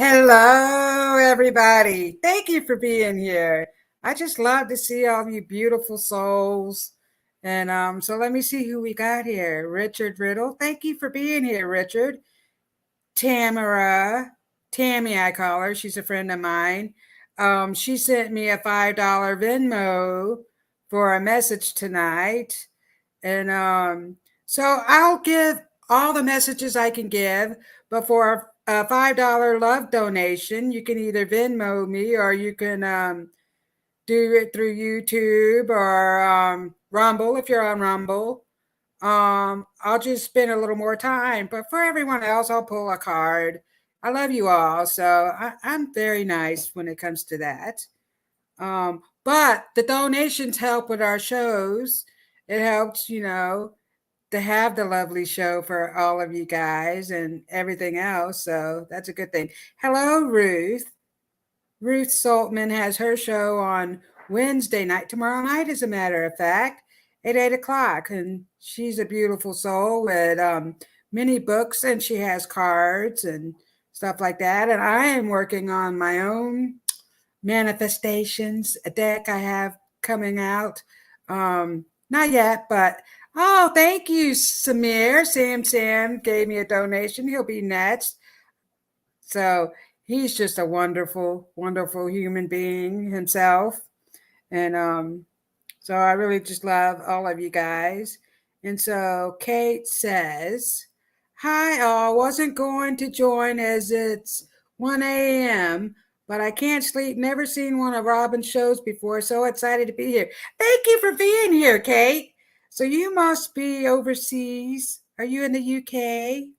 Hello, everybody. Thank you for being here. I just love to see all you beautiful souls. And so let me see who we got here. Richard Riddle. Thank you for being here, Richard. Tamara, Tammy, I call her. She's a friend of mine. She sent me a $5 Venmo for a message tonight. And so I'll give all the messages I can give, but for a $5 love donation, you can either Venmo me or you can do it through YouTube or Rumble if you're on Rumble. I'll just spend a little more time, but for everyone else, I'll pull a card. I love you all, so I'm very nice when it comes to that. But the donations help with our shows. It helps, to have the lovely show for all of you guys and everything else. So that's a good thing. Hello, Ruth. Ruth Saltman has her show on Wednesday night, tomorrow night, as a matter of fact, at 8 o'clock. And she's a beautiful soul with many books, and she has cards and stuff like that. And I am working on my own manifestations, a deck I have coming out. Not yet, but oh, thank you, Samir. Sam gave me a donation. He'll be next. So he's just a wonderful, wonderful human being himself. And so I really just love all of you guys. And so Kate says, hi, all. Wasn't going to join as it's 1 a.m., but I can't sleep. Never seen one of Robyn's shows before. So excited to be here. Thank you for being here, Kate. So you must be overseas. Are you in the UK?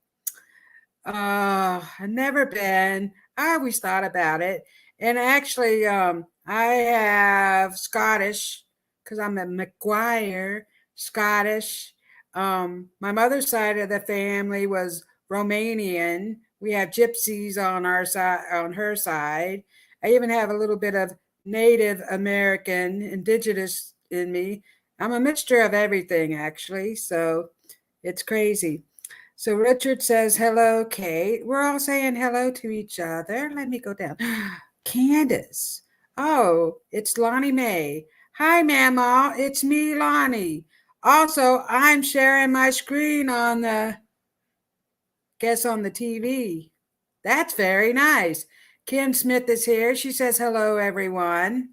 I've never been. I always thought about it. And actually, I have Scottish because I'm a McGuire, Scottish. My mother's side of the family was Romanian. We have gypsies on our side, on her side. I even have a little bit of Native American, indigenous in me. I'm a mixture of everything, actually. So it's crazy. So Richard says, hello, Kate. We're all saying hello to each other. Let me go down. Candace. Oh, it's Lonnie Mae. Hi, Mama. It's me, Lonnie. Also, I'm sharing my screen on the TV. That's very nice. Kim Smith is here. She says, hello, everyone.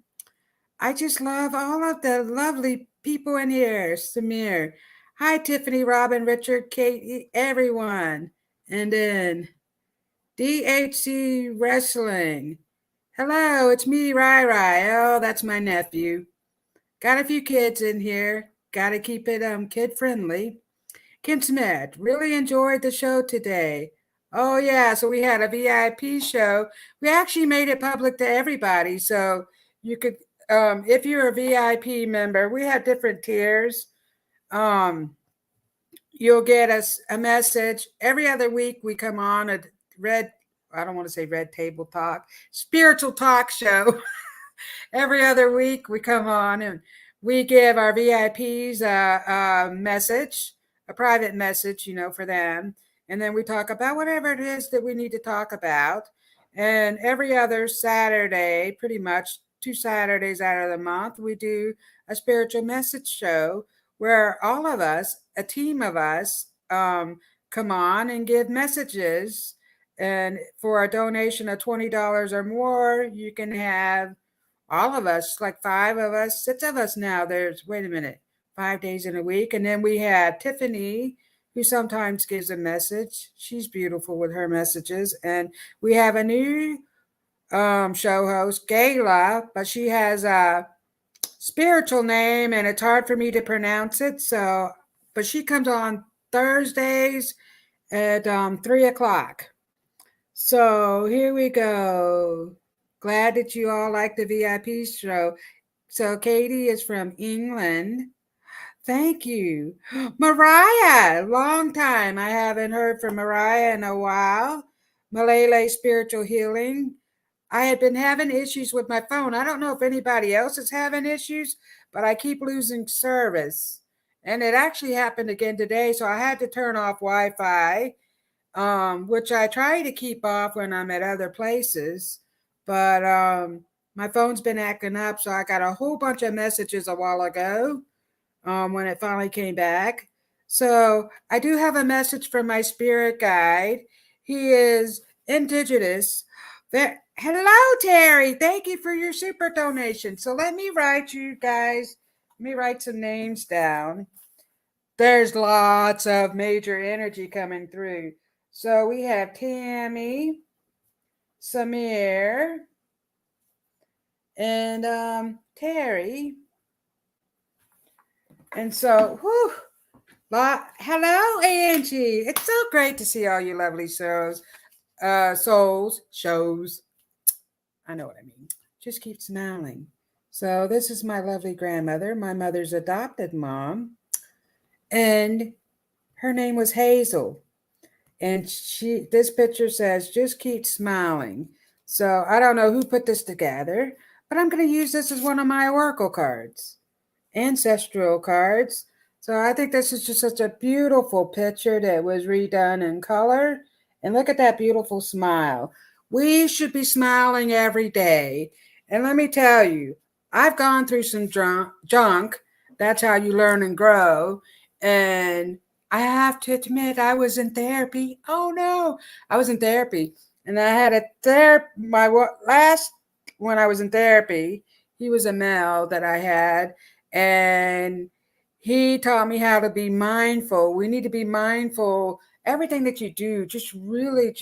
I just love all of the lovely people in here. Samir. Hi, Tiffany, Robyn, Richard, Kate, everyone. And then DHC Wrestling. Hello, it's me, Rai. Oh, that's my nephew. Got a few kids in here. Got to keep it kid friendly. Kim Smith, really enjoyed the show today. Oh, yeah, so we had a VIP show. We actually made it public to everybody. So you could, if you're a VIP member, we have different tiers. You'll get us a message every other week. We come on a I don't want to say red table talk, spiritual talk show. Every other week we come on and we give our VIPs a message, a private message, for them. And then we talk about whatever it is that we need to talk about. And every other Saturday, pretty much 2 Saturdays out of the month, we do a spiritual message show where all of us, a team of us, come on and give messages. And for a donation of $20 or more, you can have all of us, like 5 of us, 6 of us now. Wait a minute, 5 days in a week. And then we have Tiffany, who sometimes gives a message. She's beautiful with her messages. And we have a new show host, Gayla, but she has a spiritual name and it's hard for me to pronounce it. So, but she comes on Thursdays at 3 o'clock. So here we go. Glad that you all like the VIP show. So Katie is from England. Thank you. Mariah, long time. I haven't heard from Mariah in a while. Malele Spiritual Healing. I had been having issues with my phone. I don't know if anybody else is having issues, but I keep losing service. And it actually happened again today, so I had to turn off Wi-Fi, which I try to keep off when I'm at other places. But my phone's been acting up, so I got a whole bunch of messages a while ago when it finally came back. So I do have a message from my spirit guide. He is indigenous. Hello, Terry. Thank you for your super donation. So let me write you guys, let me write some names down. There's lots of major energy coming through. So we have Tammy, Samir, and Terry. And so, whew, hello, Angie. It's so great to see all you lovely shows. Shows. I know what I mean. Just keep smiling. So this is my lovely grandmother, my mother's adopted mom. And her name was Hazel. And this picture says, just keep smiling. So I don't know who put this together, but I'm going to use this as one of my oracle cards, ancestral cards. So I think this is just such a beautiful picture that was redone in color. And look at that beautiful smile. We should be smiling every day. And let me tell you, I've gone through some junk. That's how you learn and grow. And I have to admit, I was in therapy. Oh no, I was in therapy. And I had when I was in therapy, he was a male that I had. And he taught me how to be mindful. We need to be mindful. Everything that you do, just really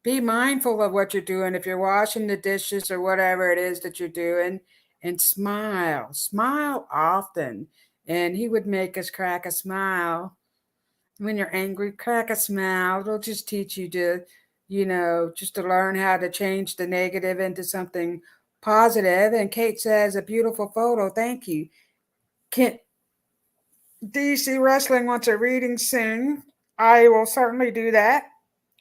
be mindful of what you're doing. If you're washing the dishes or whatever it is that you're doing, and smile often. And he would make us crack a smile. When you're angry, crack a smile. It'll just teach you to, just to learn how to change the negative into something positive. And Kate says, a beautiful photo. Thank you. DC Wrestling wants a reading soon. I will certainly do that.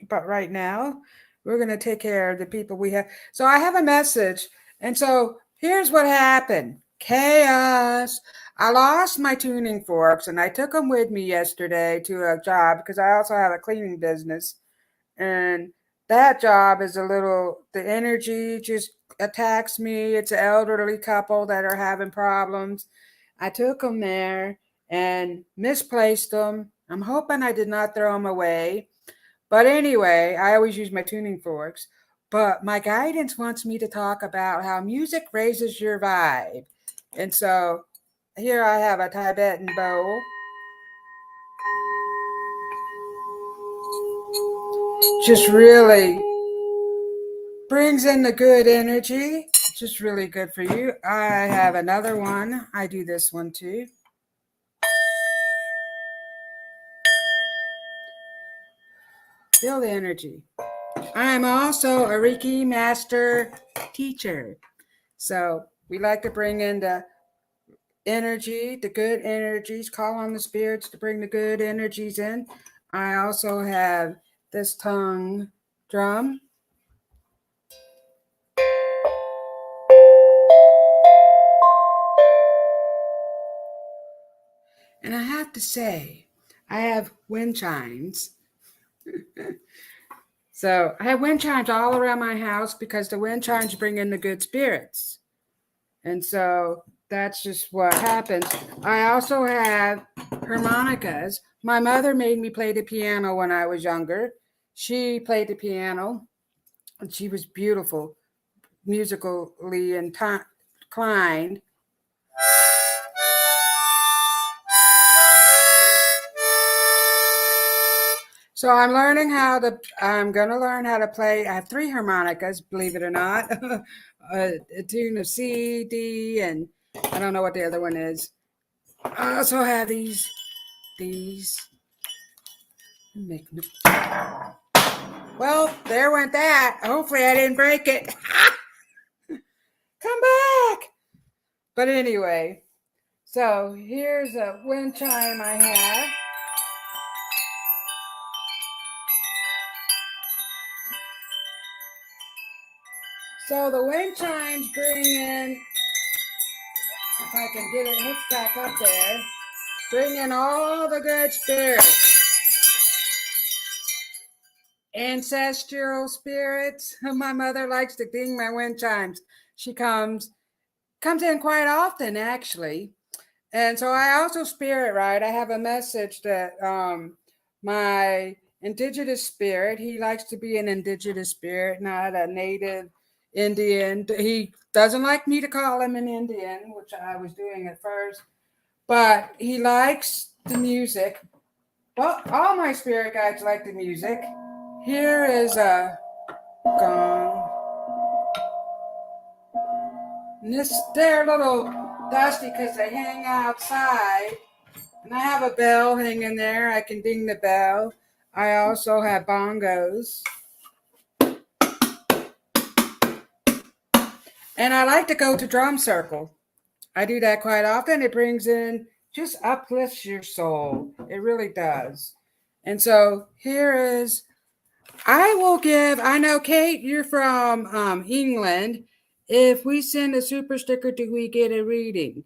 But right now, we're going to take care of the people we have. So I have a message. And so here's what happened. Chaos. I lost my tuning forks and I took them with me yesterday to a job because I also have a cleaning business. And that job is the energy just attacks me. It's an elderly couple that are having problems. I took them there and misplaced them. I'm hoping I did not throw them away. But anyway, I always use my tuning forks. But my guidance wants me to talk about how music raises your vibe. And so here I have a Tibetan bowl. Just really brings in the good energy. Just really good for you. I have another one. I do this one too. Feel the energy. I'm also a Reiki Master Teacher. So we like to bring in the energy, the good energies, call on the spirits to bring the good energies in. I also have this tongue drum. And I have to say, I have wind chimes. So I have wind chimes all around my house because the wind chimes bring in the good spirits. And so that's just what happens. I also have harmonicas. My mother made me play the piano when I was younger. She played the piano, and she was beautiful, musically inclined. So I'm going to learn how to play. I have 3 harmonicas, believe it or not. A tune of C, D, and I don't know what the other one is. I also have these these. Well, there went that. Hopefully I didn't break it. Come back. But anyway, so here's a wind chime I have. So the wind chimes bring in, if I can get it hooked back up there, bring in all the good spirits. Ancestral spirits. My mother likes to ding my wind chimes. She comes in quite often, actually. And so I also spirit ride. I have a message that my indigenous spirit, he likes to be an indigenous spirit, not a native Indian. He doesn't like me to call him an Indian, which I was doing at first, but he likes the music. Well, all my spirit guides like the music. Here is a gong. And they're a little dusty because they hang outside. And I have a bell hanging there. I can ding the bell. I also have bongos. And I like to go to drum circle. I do that quite often. It brings in, just uplifts your soul. It really does. And so here is, I know, Kate, you're from England. If we send a super sticker, do we get a reading?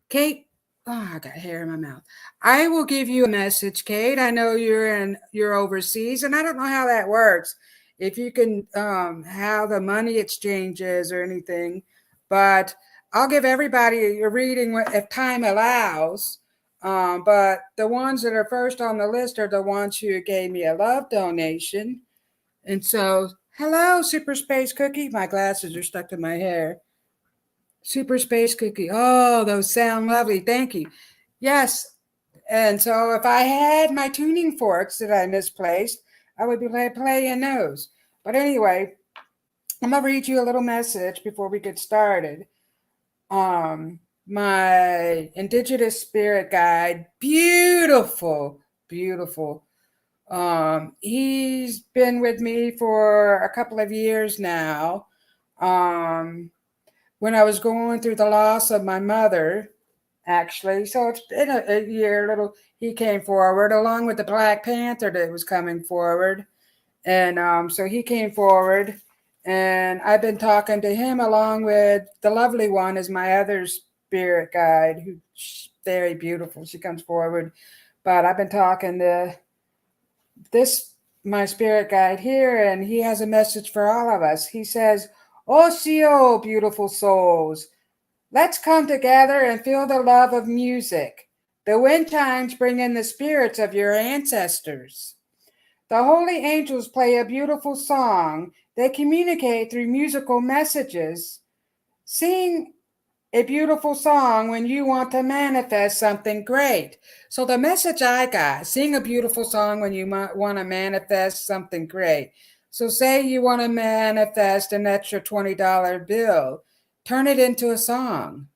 Kate, oh, I got hair in my mouth. I will give you a message, Kate. I know you're overseas, and I don't know how that works. If you can, how the money exchanges or anything, but I'll give everybody a reading if time allows. But the ones that are first on the list are the ones who gave me a love donation. And so, hello, Super Space Cookie. My glasses are stuck to my hair. Super Space Cookie. Oh, those sound lovely. Thank you. Yes. And so if I had my tuning forks that I misplaced, I would be playing those. But anyway, I'm going to read you a little message before we get started. My indigenous spirit guide, beautiful, beautiful. He's been with me for a couple of years now. When I was going through the loss of my mother, actually. So it's been a year, he came forward along with the Black Panther that was coming forward. And so he came forward, and I've been talking to him along with the lovely one is my other spirit guide, who's very beautiful. She comes forward. But I've been talking to my spirit guide here, and he has a message for all of us. He says, "Osio, beautiful souls, let's come together and feel the love of music. The wind chimes bring in the spirits of your ancestors. The holy angels play a beautiful song. They communicate through musical messages. Sing a beautiful song when you want to manifest something great." So the message I got, sing a beautiful song when you want to manifest something great. So say you want to manifest an extra $20 bill, turn it into a song.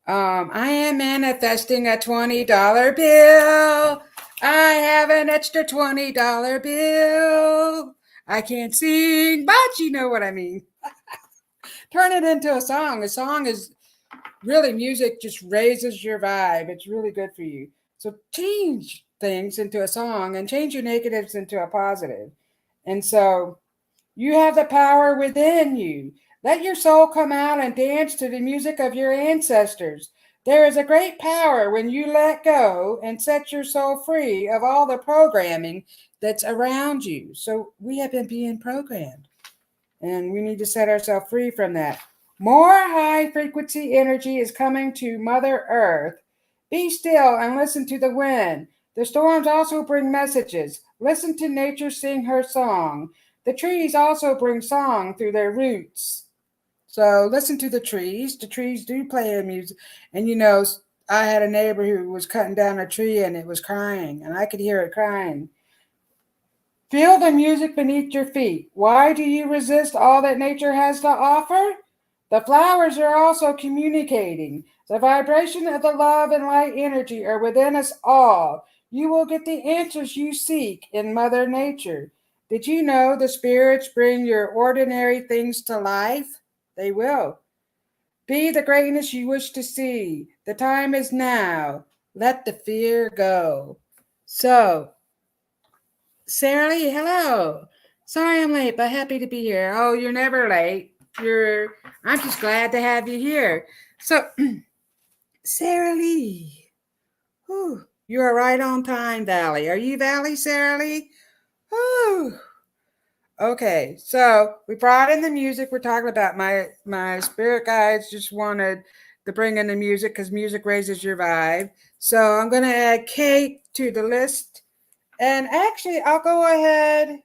I am manifesting a $20 bill. I have an extra $20 bill. I can't sing, but you know what I mean. Turn it into a song. A song is really, music just raises your vibe. It's really good for you. So change things into a song and change your negatives into a positive. And so you have the power within you. Let your soul come out and dance to the music of your ancestors. There is a great power when you let go and set your soul free of all the programming that's around you. So we have been being programmed, and we need to set ourselves free from that. More high frequency energy is coming to Mother Earth. Be still and listen to the wind. The storms also bring messages. Listen to nature sing her song. The trees also bring song through their roots. So listen to the trees. The trees do play a music. And I had a neighbor who was cutting down a tree and it was crying, and I could hear it crying. Feel the music beneath your feet. Why do you resist all that nature has to offer? The flowers are also communicating. The vibration of the love and light energy are within us all. You will get the answers you seek in Mother Nature. Did you know the spirits bring your ordinary things to life? They will. Be the greatness you wish to see. The time is now. Let the fear go. So, Sarah Lee, hello. Sorry I'm late, but happy to be here. Oh, you're never late. I'm just glad to have you here. So, Sarah Lee. Whew, you are right on time, Valley. Are you Valley, Sarah Lee? Whew. Okay, so we brought in the music. We're talking about my spirit guides just wanted to bring in the music because music raises your vibe. So I'm going to add Kate to the list. And actually, I'll go ahead.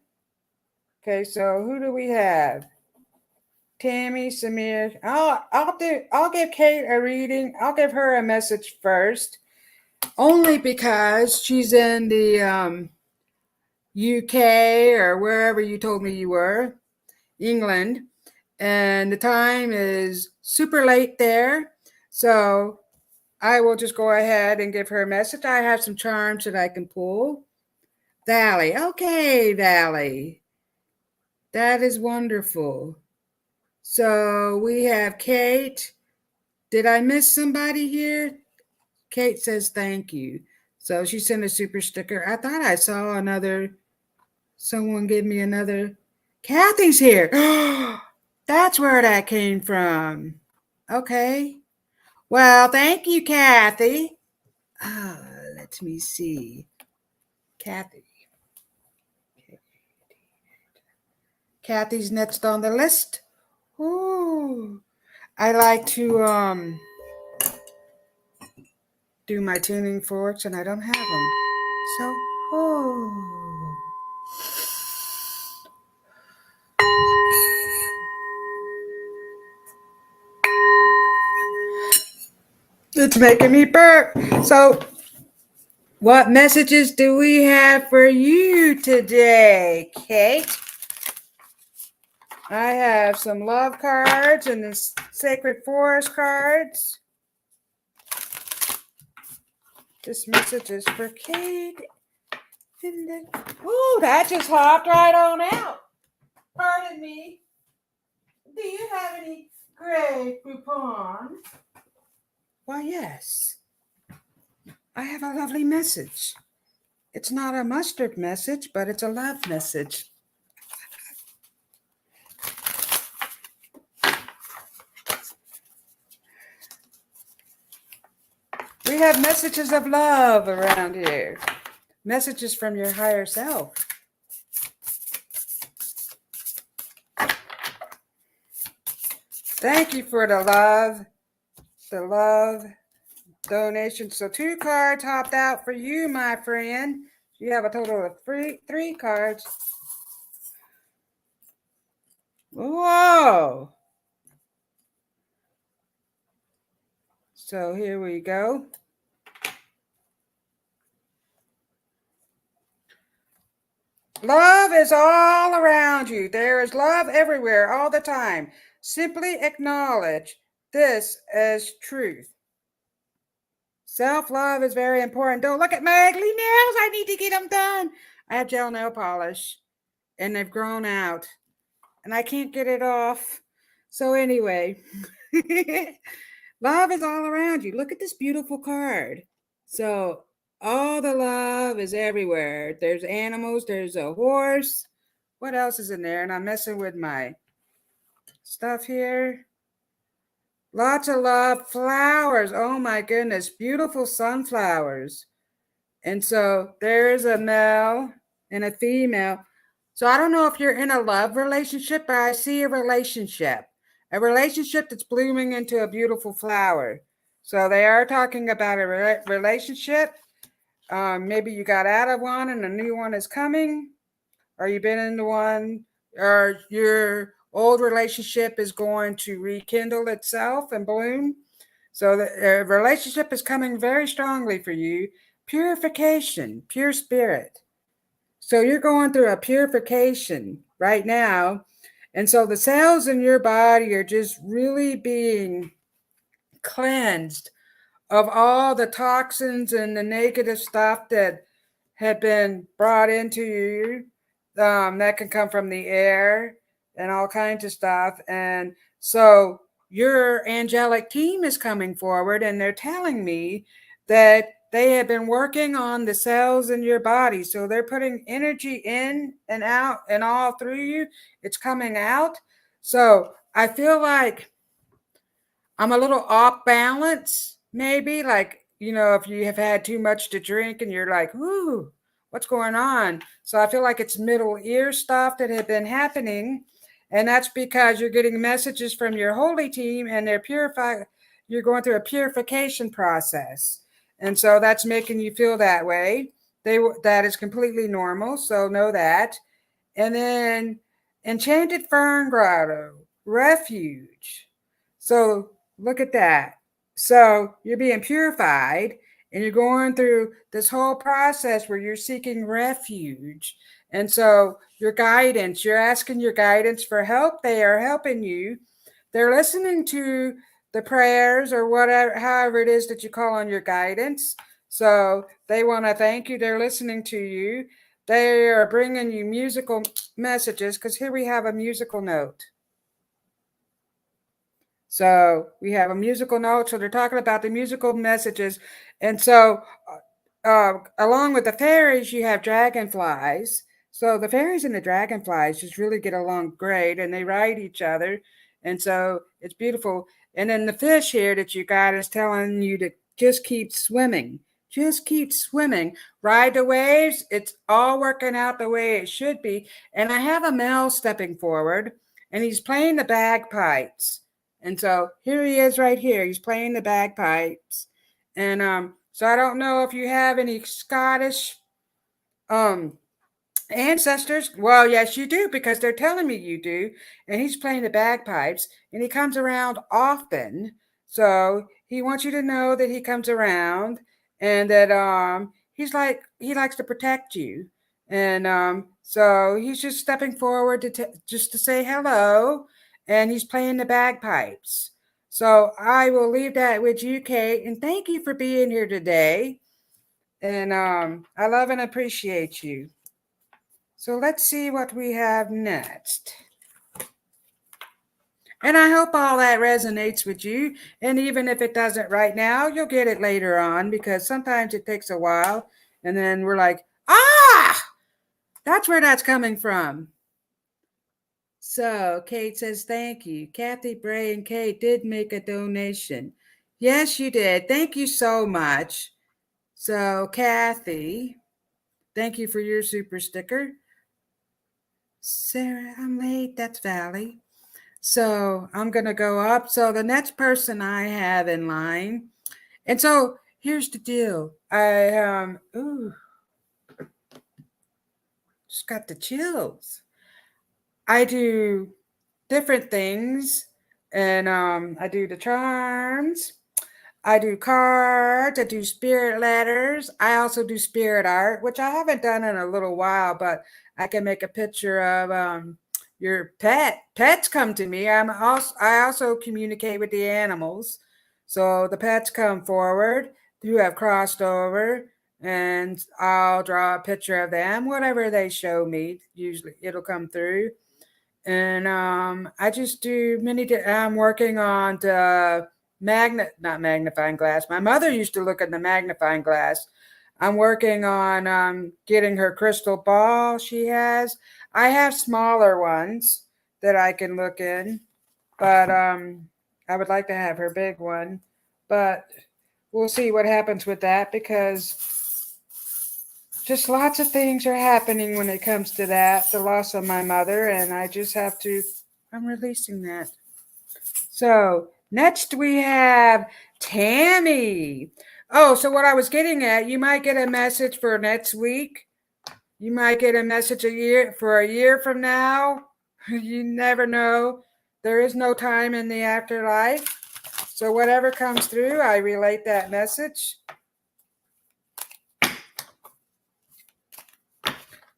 Okay, so who do we have? Tammy, Samir. I'll give Kate a reading. I'll give her a message first. Only because she's in the UK or wherever you told me you were, England, and the time is super late there. So I will just go ahead and give her a message. I have some charms that I can pull. Valley. Okay, Valley. That is wonderful. So we have Kate. Did I miss somebody here? Kate says thank you. So she sent a super sticker. I thought I saw someone give me another. Kathy's here. That's where that came from. Okay. Well, thank you, Kathy. Let me see. Kathy. Kathy's next on the list. Ooh. I like to do my tuning forks and I don't have them. So, it's making me burp. So, what messages do we have for you today, Kate? I have some love cards and the Sacred Forest cards. This message is for Kate. Oh, that just hopped right on out. Pardon me. Do you have any gray coupons? Why, yes. I have a lovely message. It's not a mustard message, but it's a love message. We have messages of love around here. Messages from your higher self. Thank you for the love donation. So 2 cards hopped out for you, my friend. You have a total of 3 cards. Whoa. So here we go. Love is all around you. There is love everywhere, all the time. Simply acknowledge this as truth. Self-love is very important. Don't look at my ugly nails. I need to get them done. I have gel nail polish, and they've grown out, and I can't get it off. So anyway, love is all around you. Look at this beautiful card. So all the love is everywhere. There's animals. There's a horse. What else is in there? And I'm messing with my stuff here. Lots of love. Flowers. Oh my goodness. Beautiful sunflowers. And so there is a male and a female. So I don't know if you're in a love relationship, but I see a relationship that's blooming into a beautiful flower. So they are talking about a relationship. Maybe you got out of one and a new one is coming, or you've been into one, or your old relationship is going to rekindle itself and bloom. So the relationship is coming very strongly for you. Purification, pure spirit. So you're going through a purification right now. And so the cells in your body are just really being cleansed of all the toxins and the negative stuff that had been brought into you. That can come from the air and all kinds of stuff. And so your angelic team is coming forward and they're telling me that they have been working on the cells in your body. So they're putting energy in and out and all through you. It's coming out. So I feel like I'm a little off balance, maybe. Like, if you have had too much to drink and you're like, ooh, what's going on? So I feel like it's middle ear stuff that had been happening. And that's because you're getting messages from your holy team and you're going through a purification process. And so that's making you feel that way. That is completely normal. So know that. And then Enchanted Fern Grotto, Refuge. So look at that. So you're being purified and you're going through this whole process where you're seeking refuge. And so your guidance, you're asking your guidance for help. They are helping you. They're listening to the prayers or whatever, however it is that you call on your guidance. So they want to thank you. They're listening to you. They are bringing you musical messages because here we have a musical note. So we have a musical note. So they're talking about the musical messages. And so along with the fairies, you have dragonflies. So the fairies and the dragonflies just really get along great and they ride each other. And so it's beautiful. And then the fish here that you got is telling you to just keep swimming. Just keep swimming. Ride the waves. It's all working out the way it should be. And I have a male stepping forward and he's playing the bagpipes. And so here he is right here. He's playing the bagpipes. And so I don't know if you have any Scottish ancestors. Well, yes, you do, because they're telling me you do. And he's playing the bagpipes and he comes around often. So he wants you to know that he comes around and that he likes to protect you. And so he's just stepping forward just to say hello, and he's playing the bagpipes. So I will leave that with you, Kate, and thank you for being here today. And I love and appreciate you. So let's see what we have next. And I hope all that resonates with you. And even if it doesn't right now, you'll get it later on, because sometimes it takes a while. And then we're like, that's where that's coming from. So Kate says, thank you. Kathy, Bray, and Kate did make a donation. Yes, you did. Thank you so much. So Kathy, thank you for your super sticker. Sarah, I'm late. That's Valley. So I'm going to go up. So the next person I have in line. And so here's the deal. I just got the chills. I do different things. And I do the charms. I do cards. I do spirit letters. I also do spirit art, which I haven't done in a little while, but I can make a picture of your pet. Pets come to me. I also communicate with the animals. So the pets come forward who have crossed over, and I'll draw a picture of them. Whatever they show me, usually it'll come through. And I just do I'm working on the not magnifying glass. My mother used to look at the magnifying glass. I'm working on getting her crystal ball she has. I have smaller ones that I can look in, but I would like to have her big one. But we'll see what happens with that, because just lots of things are happening when it comes to that, the loss of my mother, and I'm releasing that. So next we have Tammy. Oh, so what I was getting at, you might get a message for next week. You might get a message a year from now. You never know. There is no time in the afterlife. So whatever comes through, I relate that message.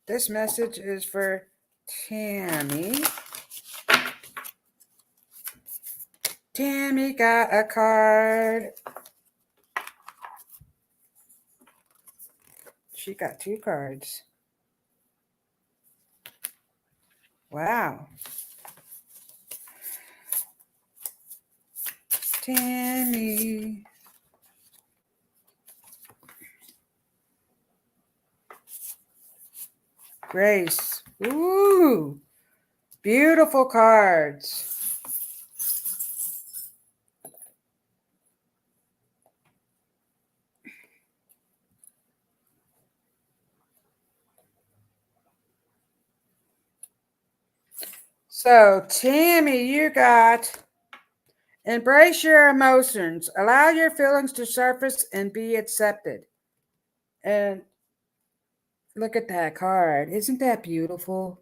This message is for Tammy. Tammy got a card. She got 2 cards. Wow. Tammy. Grace. Ooh. Beautiful cards. So, Tammy, you got embrace your emotions. Allow your feelings to surface and be accepted. And look at that card. Isn't that beautiful?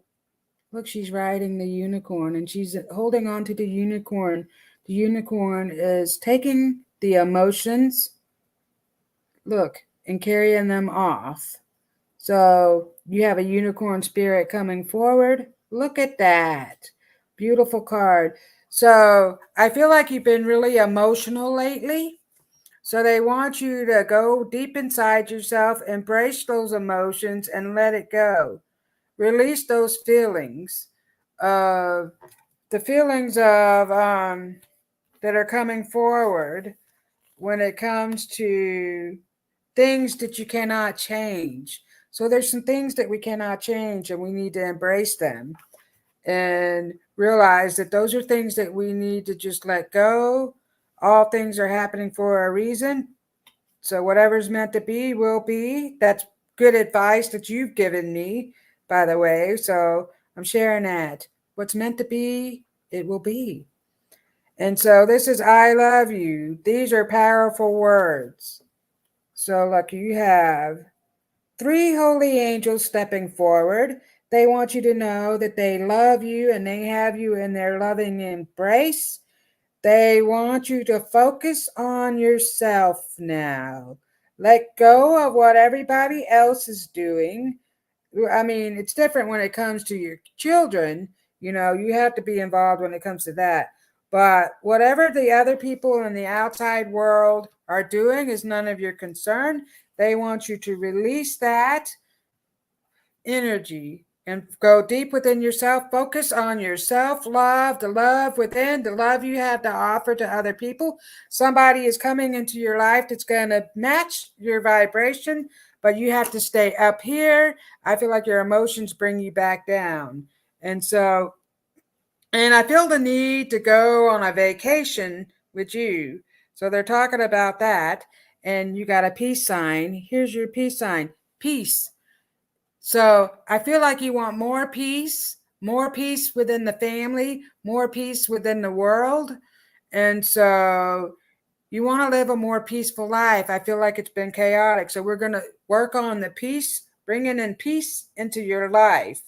Look, she's riding the unicorn and she's holding on to the unicorn. The unicorn is taking the emotions, look, and carrying them off. So you have a unicorn spirit coming forward. Look at that. Beautiful card. So I feel like you've been really emotional lately. So they want you to go deep inside yourself, embrace those emotions, and let it go. Release those feelings. The feelings of that are coming forward when it comes to things that you cannot change. So there's some things that we cannot change and we need to embrace them and realize that those are things that we need to just let go. All things are happening for a reason. So whatever's meant to be will be. That's good advice that you've given me, by the way. So I'm sharing that. What's meant to be, it will be. And so this is I love you. These are powerful words. So look, you have 3 holy angels stepping forward. They want you to know that they love you and they have you in their loving embrace. They want you to focus on yourself now. Let go of what everybody else is doing. I mean, it's different when it comes to your children. You have to be involved when it comes to that. But whatever the other people in the outside world are doing is none of your concern. They want you to release that energy and go deep within yourself. Focus on your self-love, the love within, the love you have to offer to other people. Somebody is coming into your life that's going to match your vibration, but you have to stay up here. I feel like your emotions bring you back down. And I feel the need to go on a vacation with you. So they're talking about that. And you got a peace sign. Here's your peace sign. Peace. So I feel like you want more peace within the family, more peace within the world. And so you want to live a more peaceful life. I feel like it's been chaotic. So we're going to work on the peace, bringing in peace into your life.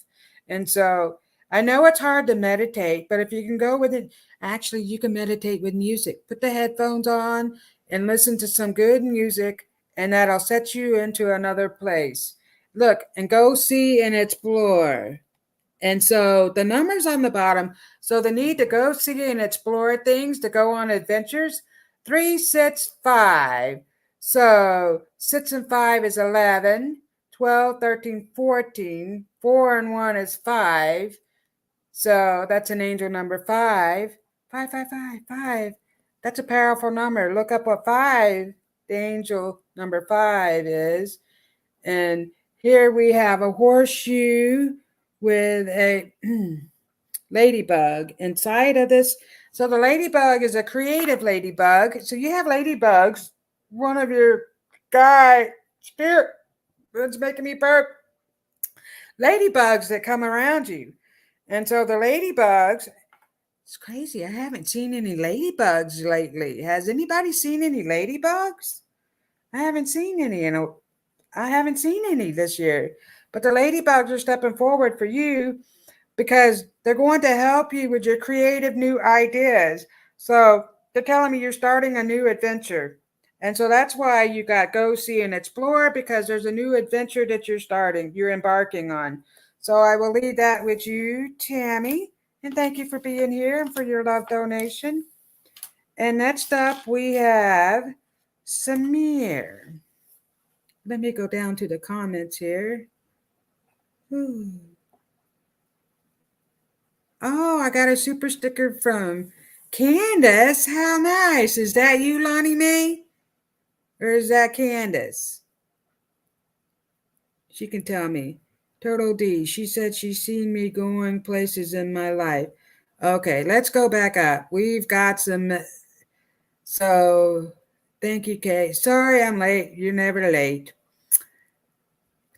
And so I know it's hard to meditate, but if you can go with it, actually, you can meditate with music. Put the headphones on and listen to some good music, and that'll set you into another place. Look, and go see and explore. And so the numbers on the bottom, so the need to go see and explore things, to go on adventures, 3, 6, 5. So 6 and 5 is 11, 12, 13, 14. 4 and 1 is 5. So that's an angel number 5. 5, 5, 5, 5. That's a powerful number. Look up what 5, the angel number 5 is. And here we have a horseshoe with a ladybug inside of this. So the ladybug is a creative ladybug. So you have ladybugs, one of your guy spirit, it's making me burp, ladybugs that come around you. And so the ladybugs, it's crazy. I haven't seen any ladybugs lately. Has anybody seen any ladybugs? I haven't seen any I haven't seen any this year. But the ladybugs are stepping forward for you because they're going to help you with your creative new ideas. So they're telling me you're starting a new adventure. And so that's why you got go see and explore, because there's a new adventure that you're embarking on. So I will leave that with you, Tammy. And thank you for being here and for your love donation. And next up, we have Samir. Let me go down to the comments here. Ooh. Oh, I got a super sticker from Candace. How nice. Is that you, Lonnie Mae? Or is that Candace? She can tell me. Turtle D. She said she's seen me going places in my life. Okay, let's go back up. We've got some. So, thank you, Kay. Sorry I'm late. You're never late.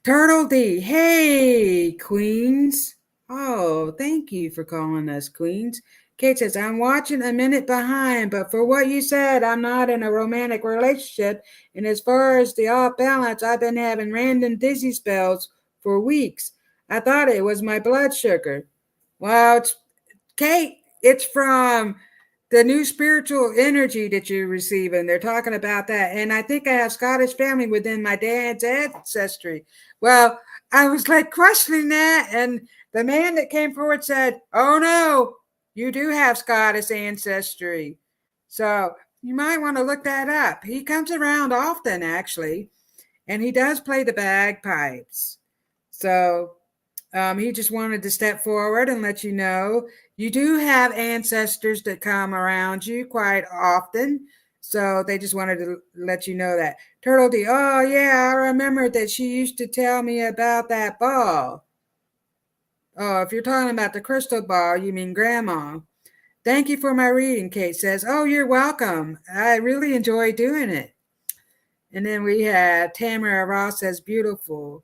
Turtle D. Hey, Queens. Oh, thank you for calling us Queens. Kate says, I'm watching a minute behind, but for what you said, I'm not in a romantic relationship. And as far as the off balance, I've been having random dizzy spells for weeks. I thought it was my blood sugar. Well, Kate, it's from the new spiritual energy that you're receiving. They're talking about that. And I think I have Scottish family within my dad's ancestry. Well, I was like questioning that. And the man that came forward said, oh no, you do have Scottish ancestry. So you might want to look that up. He comes around often, actually, and he does play the bagpipes. So he just wanted to step forward and let you know you do have ancestors that come around you quite often. So they just wanted to let you know that. Turtle D, oh yeah, I remember that she used to tell me about that ball. Oh, if you're talking about the crystal ball, you mean Grandma. Thank you for my reading, Kate says. Oh, you're welcome. I really enjoy doing it. And then we had Tamara Ross says, beautiful.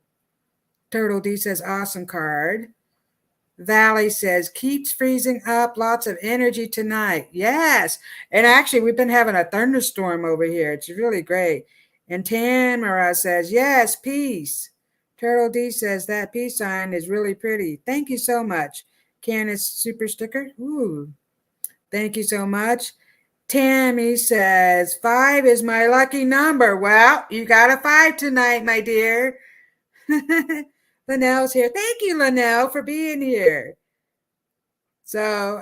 Turtle D says, awesome card. Valley says, keeps freezing up, lots of energy tonight. Yes. And actually, we've been having a thunderstorm over here. It's really great. And Tamara says, yes, peace. Turtle D says, that peace sign is really pretty. Thank you so much. Candace super sticker. Ooh, thank you so much. Tammy says, 5 is my lucky number. Well, you got a 5 tonight, my dear. Linnell's here. Thank you, Linnell, for being here. So,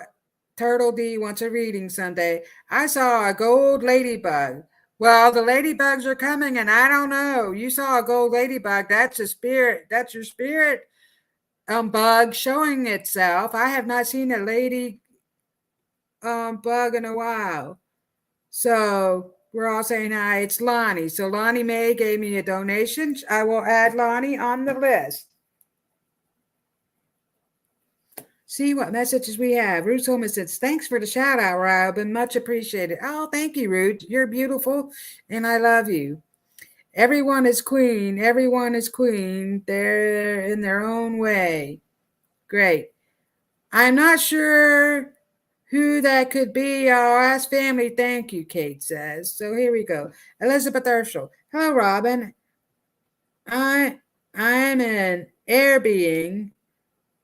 Turtle D wants a reading someday. I saw a gold ladybug. Well, the ladybugs are coming, and I don't know. You saw a gold ladybug. That's a spirit. That's your spirit bug showing itself. I have not seen a lady bug in a while. So we're all saying hi. It's Lonnie. So Lonnie Mae gave me a donation. I will add Lonnie on the list. See what messages we have. Ruth Holman says, thanks for the shout out, Robyn. Much appreciated. Oh, thank you, Ruth. You're beautiful and I love you. Everyone is queen. Everyone is queen. They're in their own way. Great. I'm not sure who that could be. I'll ask family. Thank you, Kate says. So here we go. Elizabeth Urshel. Hello, Robyn. I'm an air being.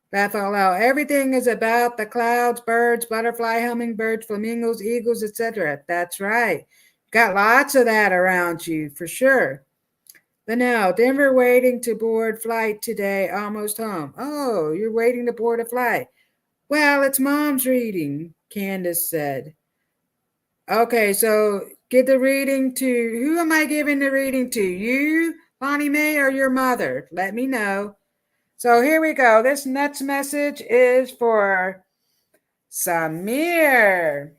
Buffalo. Everything is about the clouds, birds, butterfly, hummingbirds, flamingos, eagles, etc. That's right. Got lots of that around you, for sure. But now, Denver waiting to board flight today, almost home. Oh, you're waiting to board a flight. Well, it's Mom's reading, Candace said. Okay, so give the reading to, who am I giving the reading to? You, Lonnie Mae, or your mother? Let me know. So here we go. This next message is for Samir.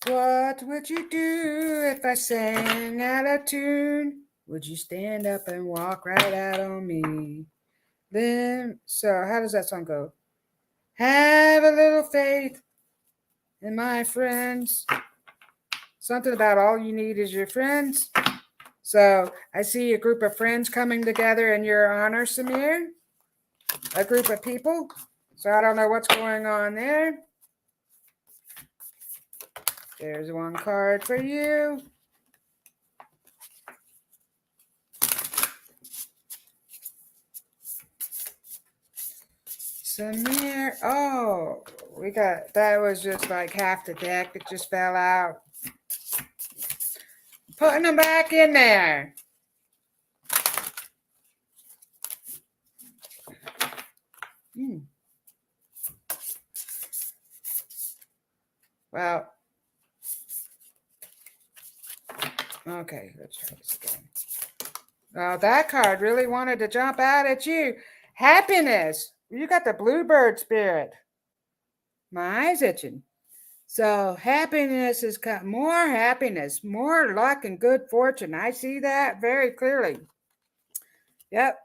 What would you do if I sang out of tune? Would you stand up and walk right out on me? Then, so how does that song go? Have a little faith in my friends. Something about all you need is your friends. So I see a group of friends coming together in your honor, Samir. A group of people. So I don't know what's going on there. There's one card for you. Samir. Oh, we got, that was just like half the deck that just fell out. Putting them back in there. Well, okay, let's try this again. That card really wanted to jump out at you. Happiness. You got the bluebird spirit. My eye's itching. So happiness is more happiness, more luck and good fortune. I see that very clearly. Yep.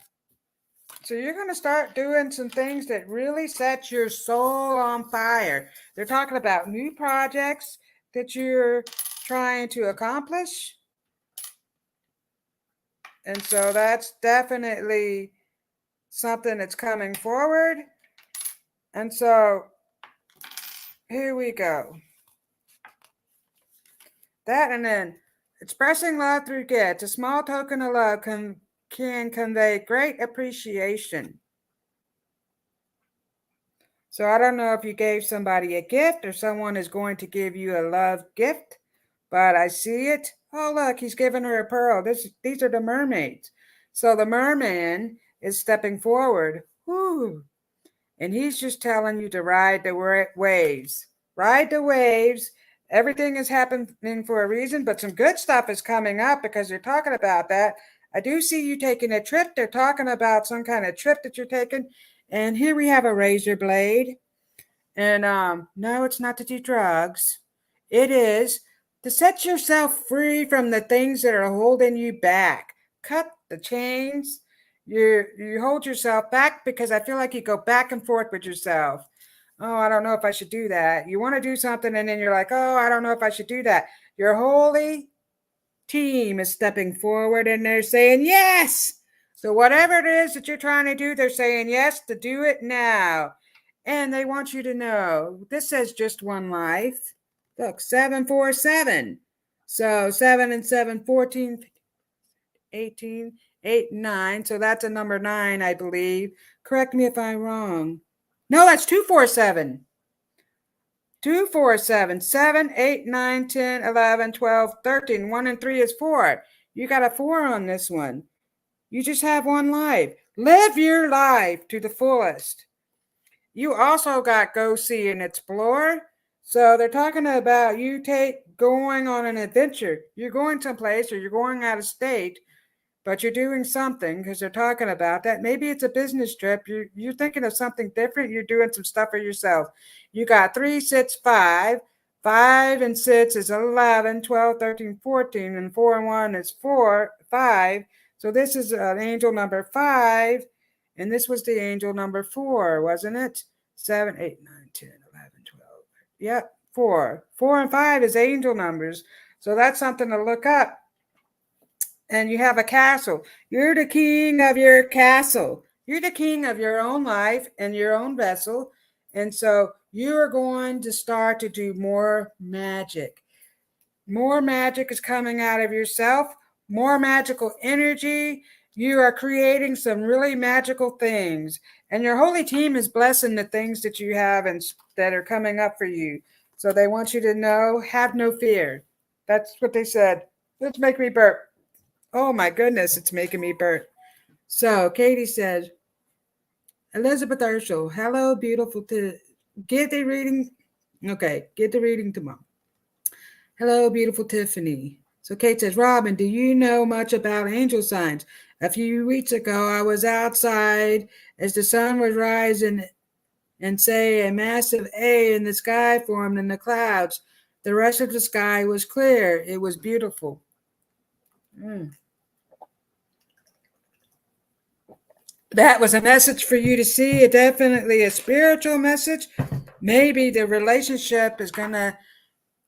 So you're going to start doing some things that really set your soul on fire. They're talking about new projects that you're trying to accomplish. And so that's definitely something that's coming forward. And so here we go. That, and then expressing love through gifts. A small token of love can convey great appreciation. So I don't know if you gave somebody a gift or someone is going to give you a love gift, but I see it. Oh, look, he's giving her a pearl. These are the mermaids. So the merman is stepping forward. Whoo. And he's just telling you to ride the waves. Ride the waves. Everything is happening for a reason, but some good stuff is coming up because you're talking about that. I do see you taking a trip. They're talking about some kind of trip that you're taking. And here we have a razor blade. And no, it's not to do drugs. It is to set yourself free from the things that are holding you back. Cut the chains. You hold yourself back because I feel like you go back and forth with yourself. Oh, I don't know if I should do that. You want to do something and then you're like, oh, I don't know if I should do that. Your holy team is stepping forward and they're saying yes. So whatever it is that you're trying to do, they're saying yes to do it now. And they want you to know, this says just one life. Look, 747. So 7 and 7, 14, 18, 8, 9. So that's a number 9, I believe. Correct me if I'm wrong. No, that's 247. 247, 7, 8, 9, 10, 11, 12, 13. 1 and 3 is 4. You got a 4 on this one. You just have one life. Live your life to the fullest. You also got go see and explore. So they're talking about you going on an adventure. You're going someplace or you're going out of state, but you're doing something because they're talking about that. Maybe it's a business trip. You're thinking of something different. You're doing some stuff for yourself. You got 3, 6, 5. 5 and 6 is 11, 12, 13, 14, and 4 and 1 is 4, 5. So this is an angel number 5, and this was the angel number 4, wasn't it? 7, 8, 9, 10, 11, 12. Yep, 4. 4 and 5 is angel numbers. So that's something to look up. And you have a castle. You're the king of your castle. You're the king of your own life and your own vessel. And so you're going to start to do more magic. More magic is coming out of yourself, more magical energy. You are creating some really magical things. And your holy team is blessing the things that you have and that are coming up for you. So they want you to know, have no fear. That's what they said. Let's make me burp. Oh my goodness, it's making me burp. So Katie said, Elizabeth Urschel, hello, beautiful. Get the reading. Okay, get the reading tomorrow. Hello, beautiful Tiffany. So Kate says, Robyn, do you know much about angel signs? A few weeks ago, I was outside as the sun was rising and say a massive A in the sky formed in the clouds. The rest of the sky was clear. It was beautiful. That was a message for you to see. Definitely a spiritual message. Maybe the relationship is going to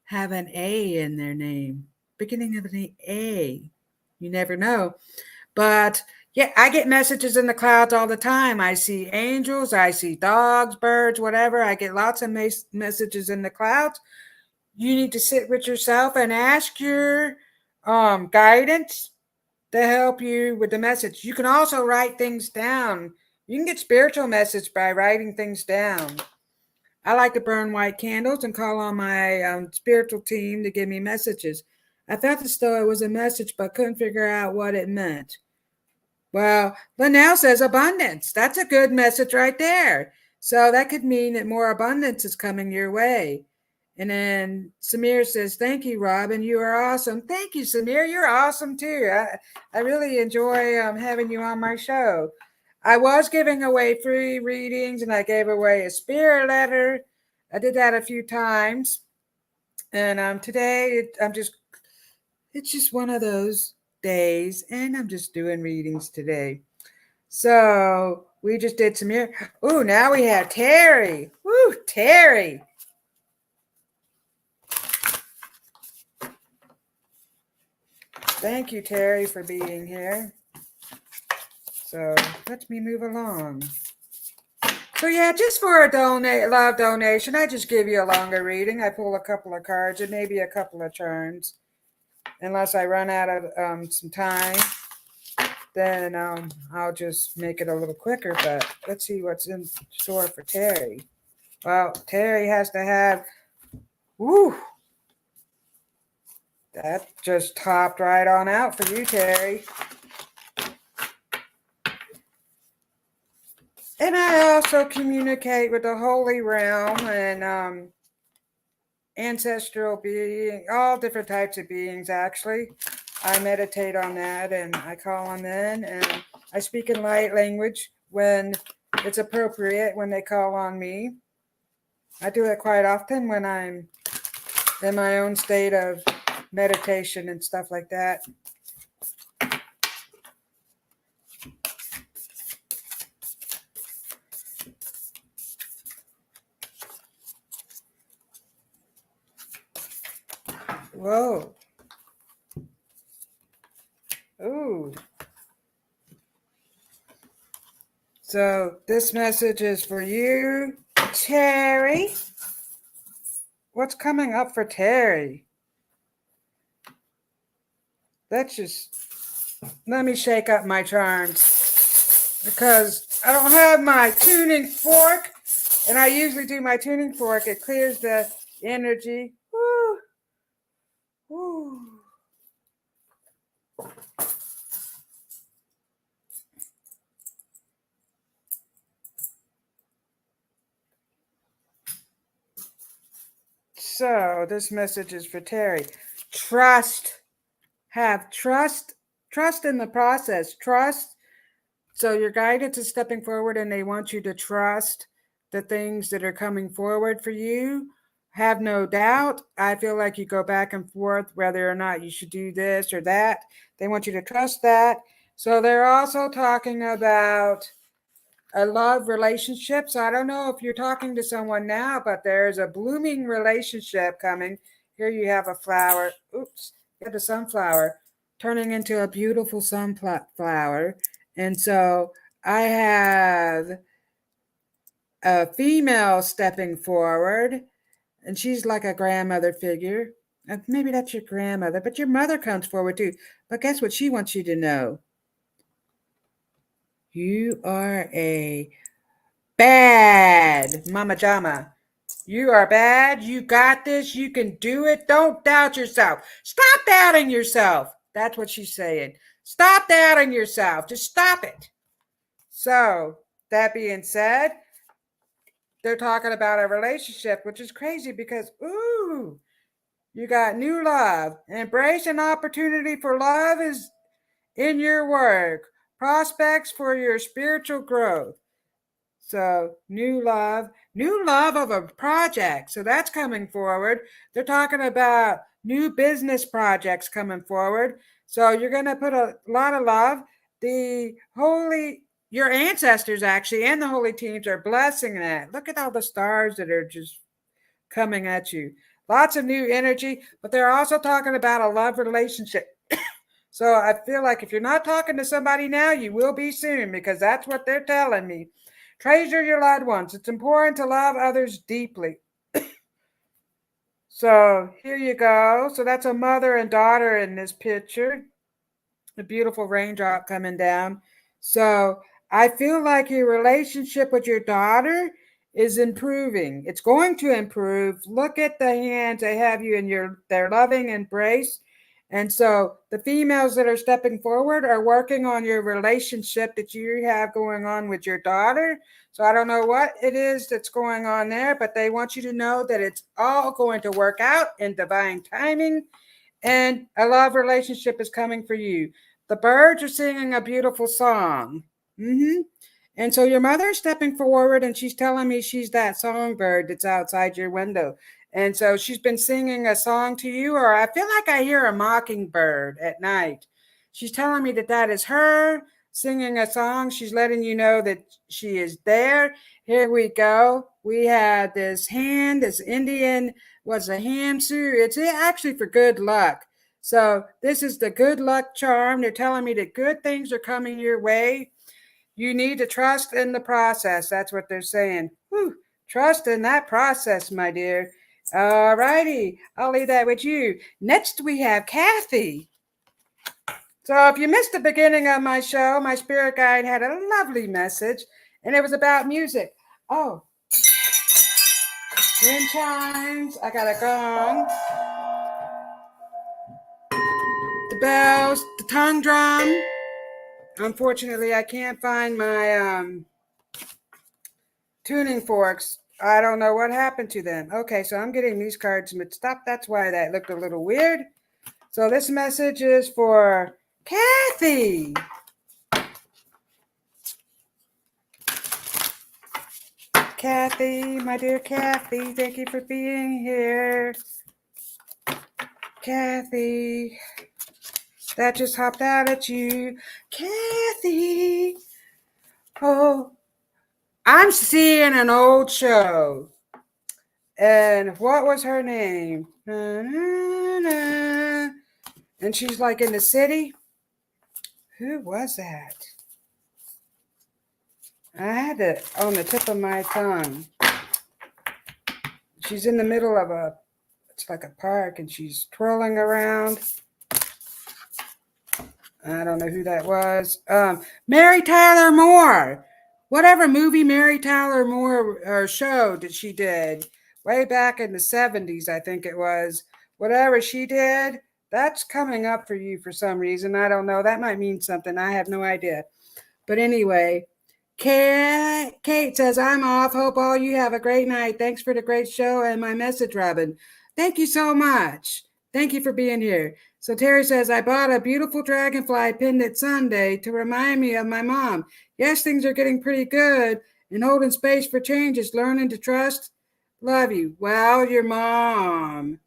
have an A in their name. Beginning of an A. You never know. But yeah, I get messages in the clouds all the time. I see angels, I see dogs, birds, whatever. I get lots of messages in the clouds. You need to sit with yourself and ask your guidance to help you with the message. You can also write things down. You can get spiritual message by writing things down. I like to burn white candles and call on my spiritual team to give me messages. I felt as though it was a message, but couldn't figure out what it meant. Well, Linnell says abundance. That's a good message right there. So that could mean that more abundance is coming your way. And then Samir says, thank you, Robyn. You are awesome. Thank you, Samir. You're awesome too. I really enjoy having you on my show. I was giving away free readings and I gave away a spirit letter. I did that a few times. And today it's just one of those days and I'm just doing readings today. So we just did some here. Ooh, now we have Terry. Woo, Terry. Thank you, Terry, for being here. So let me move along. So yeah, just for a love donation, I just give you a longer reading. I pull a couple of cards and maybe a couple of turns, unless I run out of some time. Then I'll just make it a little quicker. But let's see what's in store for Terry. Well, Terry has to have. Woo! That just topped right on out for you, Terry. And I also communicate with the Holy Realm and ancestral being, all different types of beings, actually. I meditate on that and I call on them and I speak in light language when it's appropriate, when they call on me. I do it quite often when I'm in my own state of meditation and stuff like that. Whoa. Ooh. So this message is for you, Terry. What's coming up for Terry? Let me shake up my charms because I don't have my tuning fork and I usually do my tuning fork. It clears the energy. Woo. Woo. So this message is for Terry. Trust. Have trust. Trust in the process. Trust. So you're guided to stepping forward and they want you to trust the things that are coming forward for you. Have no doubt. I feel like you go back and forth whether or not you should do this or that. They want you to trust that. So they're also talking about a love relationship. So I don't know if you're talking to someone now, but there's a blooming relationship coming. Here you have a flower. Oops, you have a sunflower turning into a beautiful sunflower. And so I have a female stepping forward, and she's like a grandmother figure. Maybe that's your grandmother, but your mother comes forward too. But guess what she wants you to know? You are a bad Mama Jama. You are bad. You got this. You can do it. Don't doubt yourself. Stop doubting yourself. That's what she's saying. Stop doubting yourself. Just stop it. So, that being said, they're talking about a relationship, which is crazy because, ooh, you got new love. Embrace an opportunity for love is in your work. Prospects for your spiritual growth. So new love of a project. So that's coming forward. They're talking about new business projects coming forward. So you're going to put a lot of love. Your ancestors actually and the holy teams are blessing that. Look at all the stars that are just coming at you. Lots of new energy, but they're also talking about a love relationship. So I feel like if you're not talking to somebody now, you will be soon because that's what they're telling me. Treasure your loved ones. It's important to love others deeply. So here you go. So that's a mother and daughter in this picture. A beautiful raindrop coming down. So I feel like your relationship with your daughter is improving. It's going to improve. Look at the hands they have you in their loving embrace. And so the females that are stepping forward are working on your relationship that you have going on with your daughter. So I don't know what it is that's going on there, but they want you to know that it's all going to work out in divine timing, and a love relationship is coming for you. The birds are singing a beautiful song. Mm-hmm. And so your mother is stepping forward and she's telling me she's that songbird that's outside your window. And so she's been singing a song to you, or I feel like I hear a mockingbird at night. She's telling me that that is her singing a song. She's letting you know that she is there. Here we go. We had this hand, this Indian was a hand suit. It's actually for good luck. So this is the good luck charm. They're telling me that good things are coming your way. You need to trust in the process. That's what they're saying. Whew. Trust in that process, my dear. All righty. I'll leave that with you. Next, we have Kathy. So if you missed the beginning of my show, my spirit guide had a lovely message, and it was about music. Oh, wind chimes. I got a gong. The bells, the tongue drum. Unfortunately, I can't find my tuning forks. I don't know what happened to them. Okay, so I'm getting these cards mixed up. That's why that looked a little weird. So this message is for Kathy. Kathy, my dear Kathy, thank you for being here. Kathy, that just hopped out at you. Kathy. Oh, I'm seeing an old show. And what was her name? And she's like in the city. Who was that? I had it on the tip of my tongue. She's in the middle of it's like a park, and she's twirling around. I don't know who that was. Mary Tyler Moore. Whatever movie Mary Tyler Moore or show that she did way back in the 70s, I think it was. Whatever she did, that's coming up for you for some reason. I don't know. That might mean something. I have no idea. But anyway, Kate says, I'm off. Hope all you have a great night. Thanks for the great show and my message, Robyn. Thank you so much. Thank you for being here. So Terry says, I bought a beautiful dragonfly pendant Sunday to remind me of my mom. Yes, things are getting pretty good, and holding space for change is learning to trust. Love you. Well, your mom,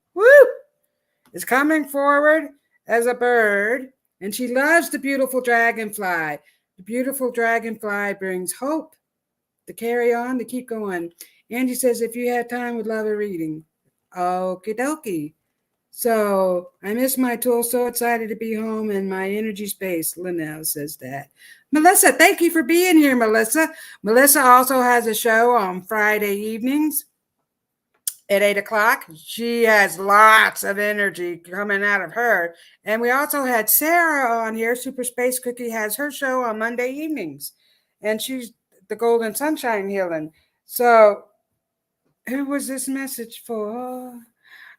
is coming forward as a bird, and she loves the beautiful dragonfly. The beautiful dragonfly brings hope to carry on, to keep going. Angie says, if you had time, would love a reading. Okie dokie. So I miss my tool. So excited to be home in my energy space. Linnell says that. Melissa, thank you for being here, Melissa. Melissa also has a show on Friday evenings at 8 o'clock. She has lots of energy coming out of her. And we also had Sarah on here. Super Space Cookie has her show on Monday evenings. And she's the Golden Sunshine Healing. So who was this message for?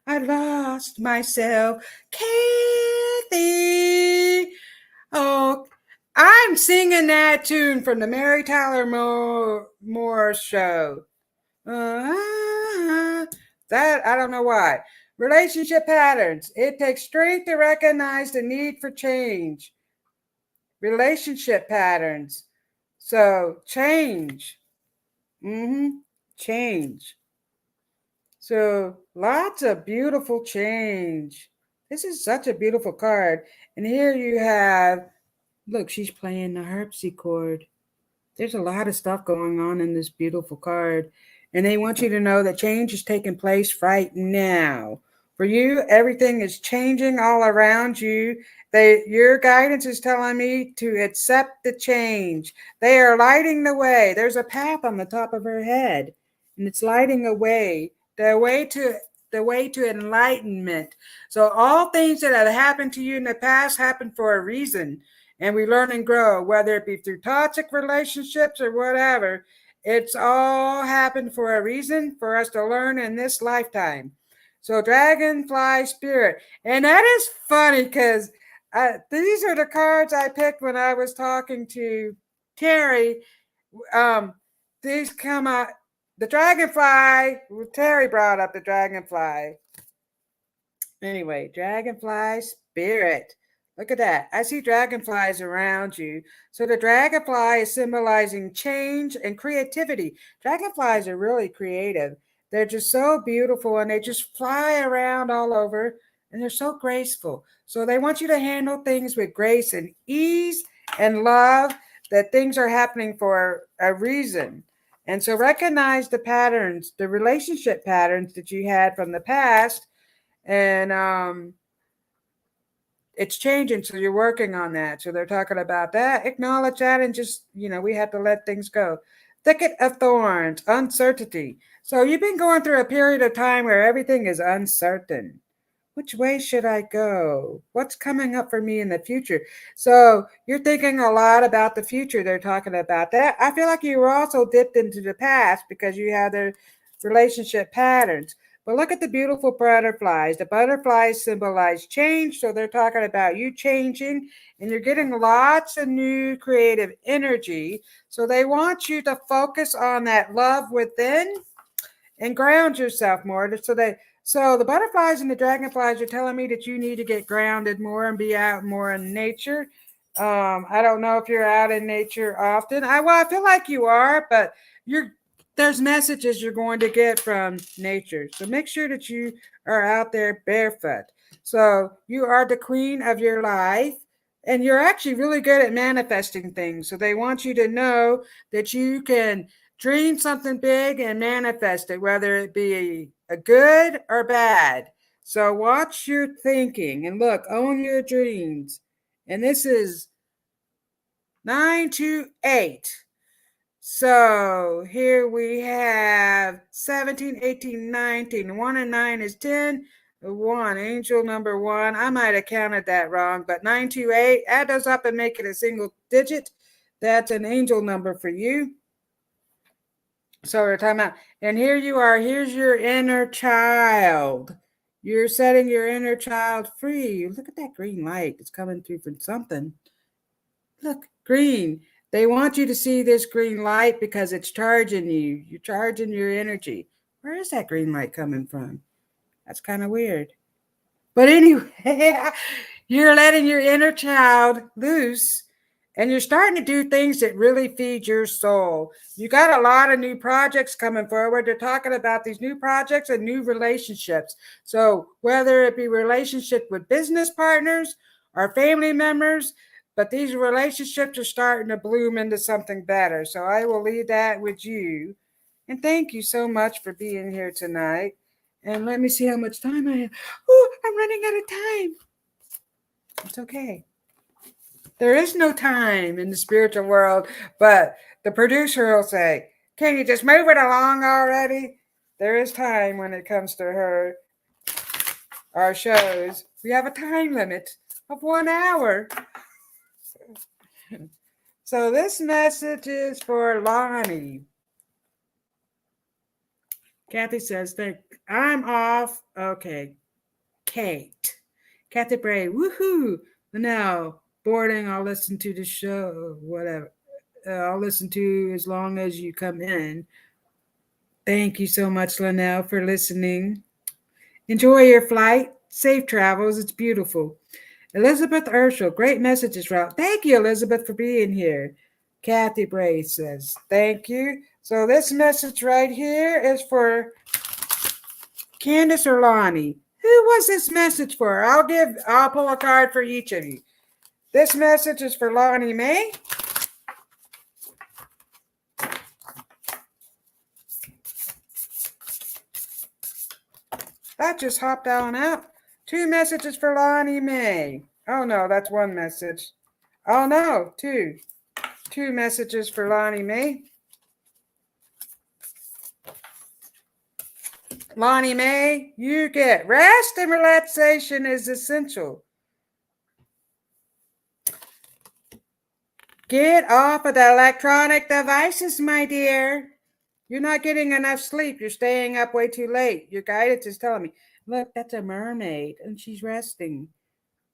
I lost myself. Kathy. Oh, I'm singing that tune from the Mary Tyler Moore show. That, I don't know why. Relationship patterns. It takes strength to recognize the need for change. Relationship patterns. So, change. Change. So, lots of beautiful change. This is such a beautiful card. And here you have, look, she's playing the harpsichord. There's a lot of stuff going on in this beautiful card. And they want you to know that change is taking place right now. For you, everything is changing all around you. Your guidance is telling me to accept the change. They are lighting the way. There's a path on the top of her head, and it's lighting a way. The way to enlightenment. So all things that have happened to you in the past happened for a reason. And we learn and grow, whether it be through toxic relationships or whatever. It's all happened for a reason, for us to learn in this lifetime. So Dragonfly Spirit. And that is funny because these are the cards I picked when I was talking to Terry. These come out. The dragonfly, Terry brought up the dragonfly. Anyway, Dragonfly Spirit. Look at that. I see dragonflies around you. So the dragonfly is symbolizing change and creativity. Dragonflies are really creative. They're just so beautiful and they just fly around all over and they're so graceful. So they want you to handle things with grace and ease and love, that things are happening for a reason. And so recognize the patterns, the relationship patterns that you had from the past, and it's changing, so you're working on that. So they're talking about that. Acknowledge that, and just, we have to let things go. Thicket of thorns, uncertainty. So you've been going through a period of time where everything is uncertain. Which way should I go? What's coming up for me in the future? So you're thinking a lot about the future. They're talking about that. I feel like you were also dipped into the past because you have the relationship patterns. But look at the beautiful butterflies. The butterflies symbolize change. So they're talking about you changing and you're getting lots of new creative energy. So they want you to focus on that love within and ground yourself more. So the butterflies and the dragonflies are telling me that you need to get grounded more and be out more in nature. I don't know if you're out in nature often. I feel like you are, but there's messages you're going to get from nature. So make sure that you are out there barefoot. So you are the queen of your life. And you're actually really good at manifesting things. So they want you to know that you can dream something big and manifest it, whether it be a good or bad. So watch your thinking and look, own your dreams. And this is 928. So here we have 17, 18, 19. 1 and 9 is 10. 1, angel number 1. I might have counted that wrong, but 928, add those up and make it a single digit. That's an angel number for you. So we're talking about, and here you are, here's your inner child. You're setting your inner child free. Look at that green light. It's coming through from something. Look, green. They want you to see this green light because it's charging you. You're charging your energy. Where is that green light coming from? That's kind of weird. But anyway, you're letting your inner child loose and you're starting to do things that really feed your soul. You got a lot of new projects coming forward. They're talking about these new projects and new relationships. So whether it be relationship with business partners or family members, but these relationships are starting to bloom into something better. So I will leave that with you. And thank you so much for being here tonight. And let me see how much time I have. Oh, I'm running out of time. It's okay. There is no time in the spiritual world, but the producer will say, can you just move it along already? There is time when it comes to our shows. We have a time limit of 1 hour. So this message is for Lonnie. Kathy says, I'm off. Okay. Kate. Kathy Bray, woohoo. Now, boarding, I'll listen to the show, whatever. I'll listen to as long as you come in. Thank you so much, Linnell, for listening. Enjoy your flight. Safe travels. It's beautiful. Elizabeth Urschel, great messages, Rob. Thank you, Elizabeth, for being here. Kathy Bray says, thank you. So this message right here is for Candace or Lonnie. Who was this message for? I'll pull a card for each of you. This message is for Lonnie May. That just hopped on out. 2 messages for Lonnie May. Oh no, that's 1 message. Oh no, 2. 2 messages for Lonnie May. Lonnie May, you get rest and relaxation is essential. Get off of the electronic devices, my dear. You're not getting enough sleep. You're staying up way too late. Your guidance is telling me, look, that's a mermaid and she's resting.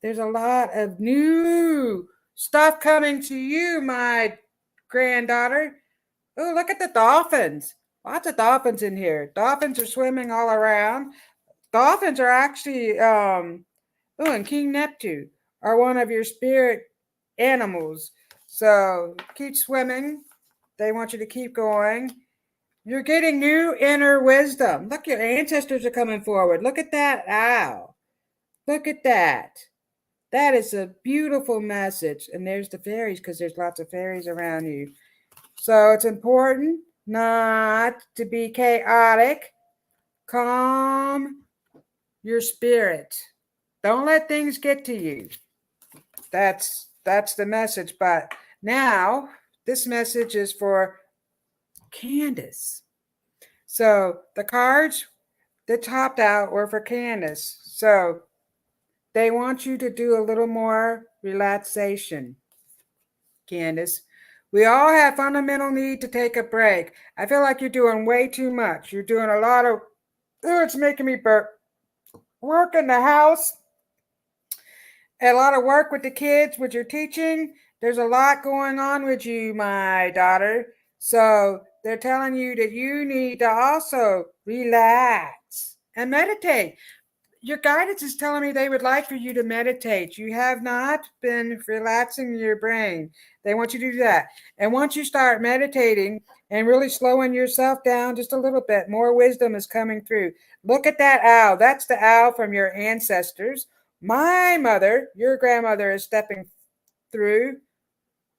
There's a lot of new stuff coming to you, my granddaughter. Oh, look at the dolphins. Lots of dolphins in here. Dolphins are swimming all around. Dolphins are actually, and King Neptune are one of your spirit animals. So keep swimming. They want you to keep going. You're getting new inner wisdom. Look, your ancestors are coming forward. Look at that owl. Look at that. That is a beautiful message. And there's the fairies because there's lots of fairies around you. So it's important not to be chaotic. Calm your spirit. Don't let things get to you. That's the message. But now this message is for Candace. So the cards that topped out were for Candace. So they want you to do a little more relaxation, Candace. We all have fundamental need to take a break. I feel like you're doing way too much. You're doing a lot of, it's making me burp. Work in the house, a lot of work with the kids, with your teaching. There's a lot going on with you, my daughter. So they're telling you that you need to also relax and meditate. Your guidance is telling me they would like for you to meditate. You have not been relaxing your brain. They want you to do that. And once you start meditating and really slowing yourself down just a little bit, more wisdom is coming through. Look at that owl. That's the owl from your ancestors. My mother, your grandmother, is stepping through.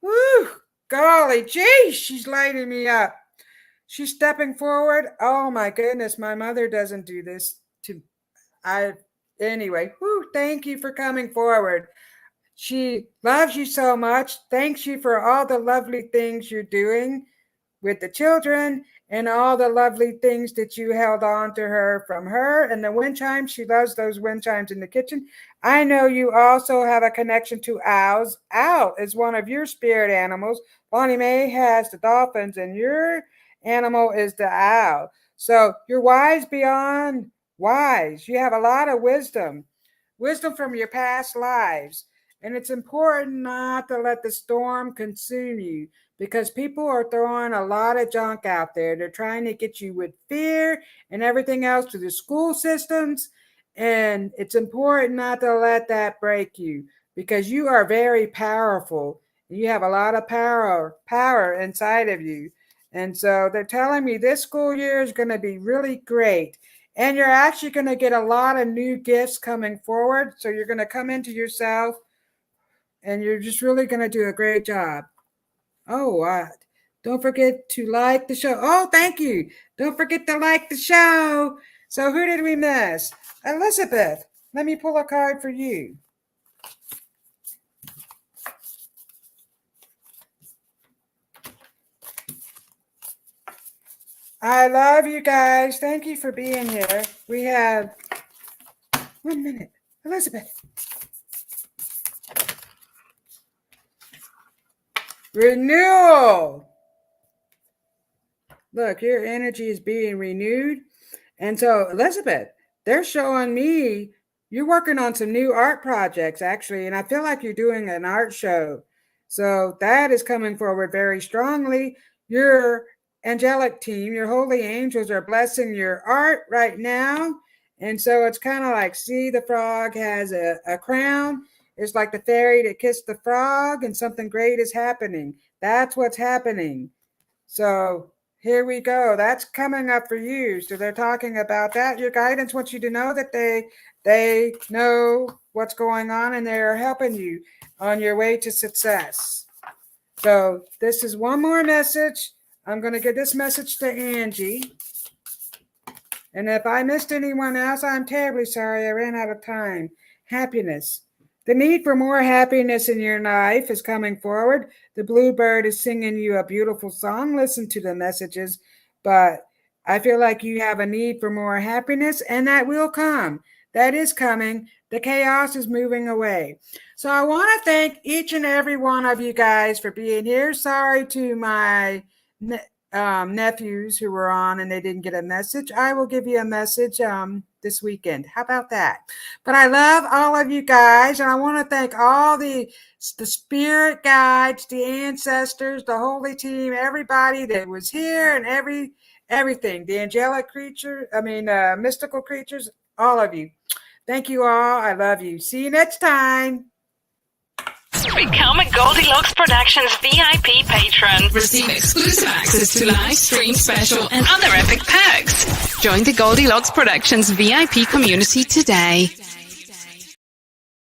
Woo! Golly, geez, she's lighting me up. She's stepping forward. Oh my goodness, my mother doesn't do this to anyway, thank you for coming forward. She loves you so much. Thanks you for all the lovely things you're doing with the children and all the lovely things that you held on to her from her and the wind chimes. She loves those wind chimes in the kitchen. I know you also have a connection to owls. Owl is one of your spirit animals. Bonnie Mae has the dolphins and your animal is the owl. So you're wise beyond wise. You have a lot of wisdom from your past lives. And it's important not to let the storm consume you because people are throwing a lot of junk out there. They're trying to get you with fear and everything else through the school systems. And it's important not to let that break you because you are very powerful. You have a lot of power inside of you. And so they're telling me this school year is going to be really great. And you're actually going to get a lot of new gifts coming forward. So you're going to come into yourself and you're just really going to do a great job. Oh, don't forget to like the show. Oh, thank you. Don't forget to like the show. So who did we miss? Elizabeth, let me pull a card for you. I love you guys. Thank you for being here. We have 1 minute. Elizabeth. Renewal. Look, your energy is being renewed. And so, Elizabeth, they're showing me you're working on some new art projects, actually. And I feel like you're doing an art show. So that is coming forward very strongly. Your angelic team, your holy angels are blessing your art right now. And so it's kind of like, see, the frog has a crown. It's like the fairy that kissed the frog and something great is happening. That's what's happening. So here we go. That's coming up for you. So they're talking about that. Your guidance wants you to know that they know what's going on and they're helping you on your way to success. So this is one more message. I'm going to give this message to Angie. And if I missed anyone else, I'm terribly sorry. I ran out of time. Happiness. The need for more happiness in your life is coming forward. The bluebird is singing you a beautiful song. Listen to the messages. But I feel like you have a need for more happiness, and that will come. That is coming. The chaos is moving away. So I want to thank each and every one of you guys for being here. Sorry to my nephews who were on and they didn't get a message, I will give you a message this weekend. How about that? But I love all of you guys, and I want to thank all the spirit guides, the ancestors, the holy team, everybody that was here, and everything, the angelic creature, mystical creatures, all of you. Thank you all. I love you. See you next time. Become a Goldylocks Productions VIP patron. Receive exclusive access to live stream special and other epic perks. Join the Goldylocks Productions VIP community today.